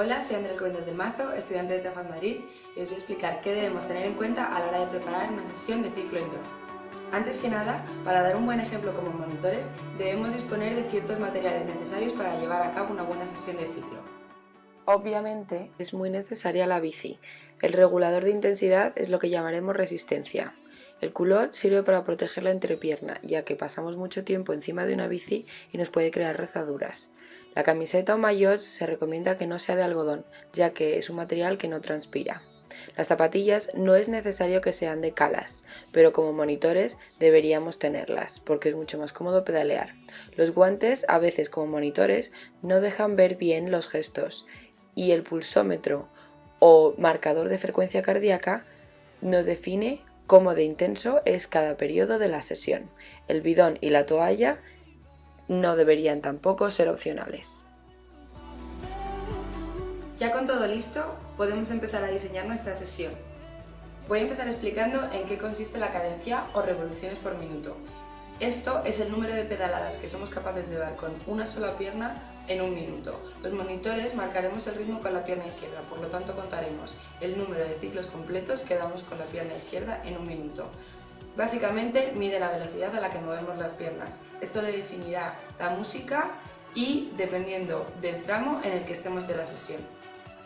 Hola, soy Andrea Cuentas del Mazo, estudiante de TEFAD Madrid, y os voy a explicar qué debemos tener en cuenta a la hora de preparar una sesión de ciclo indoor. Antes que nada, para dar un buen ejemplo como monitores, debemos disponer de ciertos materiales necesarios para llevar a cabo una buena sesión de ciclo. Obviamente es muy necesaria la bici. El regulador de intensidad es lo que llamaremos resistencia. El culot sirve para proteger la entrepierna, ya que pasamos mucho tiempo encima de una bici y nos puede crear rozaduras. La camiseta o maillot se recomienda que no sea de algodón, ya que es un material que no transpira. Las zapatillas no es necesario que sean de calas, pero como monitores deberíamos tenerlas, porque es mucho más cómodo pedalear. Los guantes, a veces como monitores, no dejan ver bien los gestos, y el pulsómetro o marcador de frecuencia cardíaca nos define cómo de intenso es cada periodo de la sesión. El bidón y la toalla no deberían tampoco ser opcionales. Ya con todo listo, podemos empezar a diseñar nuestra sesión. Voy a empezar explicando en qué consiste la cadencia o revoluciones por minuto. Esto es el número de pedaladas que somos capaces de dar con una sola pierna en un minuto. Los monitores marcaremos el ritmo con la pierna izquierda, por lo tanto contaremos el número de ciclos completos que damos con la pierna izquierda en un minuto. Básicamente mide la velocidad a la que movemos las piernas. Esto le definirá la música y dependiendo del tramo en el que estemos de la sesión.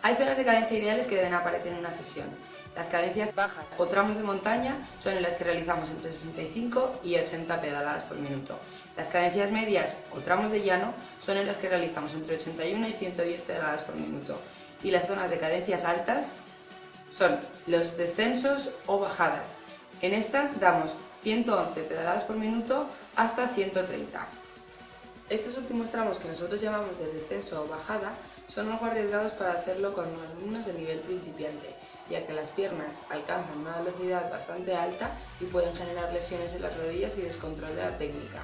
Hay zonas de cadencia ideales que deben aparecer en una sesión. Las cadencias bajas o tramos de montaña son en las que realizamos entre 65 y 80 pedaladas por minuto. Las cadencias medias o tramos de llano son en las que realizamos entre 81 y 110 pedaladas por minuto. Y las zonas de cadencias altas son los descensos o bajadas. En estas damos 111 pedaladas por minuto hasta 130. Estos últimos tramos que nosotros llamamos de descenso o bajada son algo arriesgados para hacerlo con alumnos de nivel principiante, ya que las piernas alcanzan una velocidad bastante alta y pueden generar lesiones en las rodillas y descontrol de la técnica.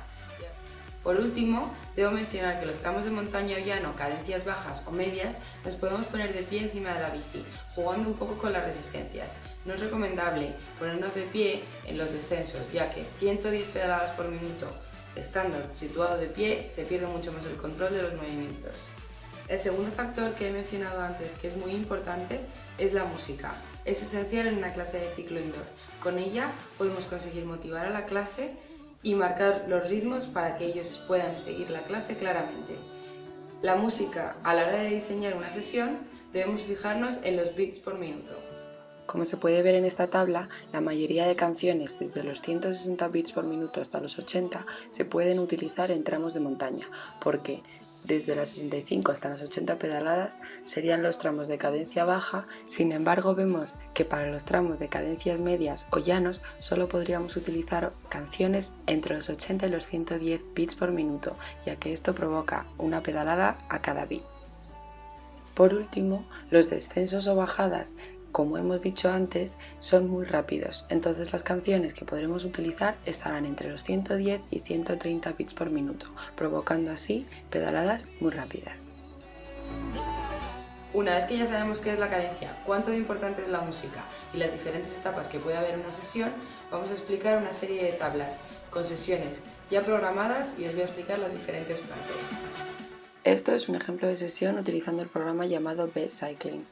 Por último, debo mencionar que los tramos de montaña o llano, cadencias bajas o medias, nos podemos poner de pie encima de la bici, jugando un poco con las resistencias. No es recomendable ponernos de pie en los descensos, ya que 110 pedaladas por minuto, estando situado de pie, se pierde mucho más el control de los movimientos. El segundo factor que he mencionado antes, que es muy importante, es la música. Es esencial en una clase de ciclo indoor. Con ella podemos conseguir motivar a la clase y marcar los ritmos para que ellos puedan seguir la clase claramente. La música, a la hora de diseñar una sesión, debemos fijarnos en los beats por minuto. Como se puede ver en esta tabla, la mayoría de canciones desde los 160 bits por minuto hasta los 80 se pueden utilizar en tramos de montaña, porque desde las 65 hasta las 80 pedaladas serían los tramos de cadencia baja. Sin embargo, vemos que para los tramos de cadencias medias o llanos solo podríamos utilizar canciones entre los 80 y los 110 bits por minuto, ya que esto provoca una pedalada a cada bit. Por último, los descensos o bajadas, como hemos dicho antes, son muy rápidos, entonces las canciones que podremos utilizar estarán entre los 110 y 130 bits por minuto, provocando así pedaladas muy rápidas. Una vez que ya sabemos qué es la cadencia, cuánto de importante es la música y las diferentes etapas que puede haber en una sesión, vamos a explicar una serie de tablas con sesiones ya programadas y os voy a explicar las diferentes partes. Esto es un ejemplo de sesión utilizando el programa llamado B-Cycling.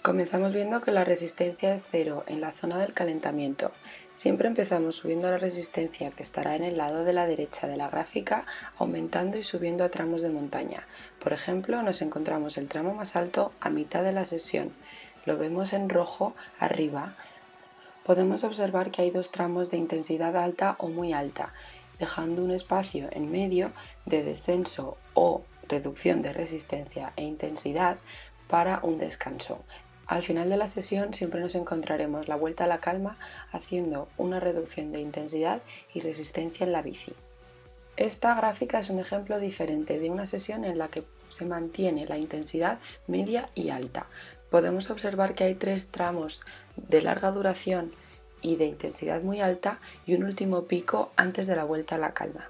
Comenzamos viendo que la resistencia es 0 en la zona del calentamiento. Siempre empezamos subiendo la resistencia, que estará en el lado de la derecha de la gráfica, aumentando y subiendo a tramos de montaña. Por ejemplo, nos encontramos el tramo más alto a mitad de la sesión. Lo vemos en rojo arriba. Podemos observar que hay dos tramos de intensidad alta o muy alta, dejando un espacio en medio de descenso o reducción de resistencia e intensidad para un descanso. Al final de la sesión siempre nos encontraremos la vuelta a la calma haciendo una reducción de intensidad y resistencia en la bici. Esta gráfica es un ejemplo diferente de una sesión en la que se mantiene la intensidad media y alta. Podemos observar que hay tres tramos de larga duración y de intensidad muy alta y un último pico antes de la vuelta a la calma.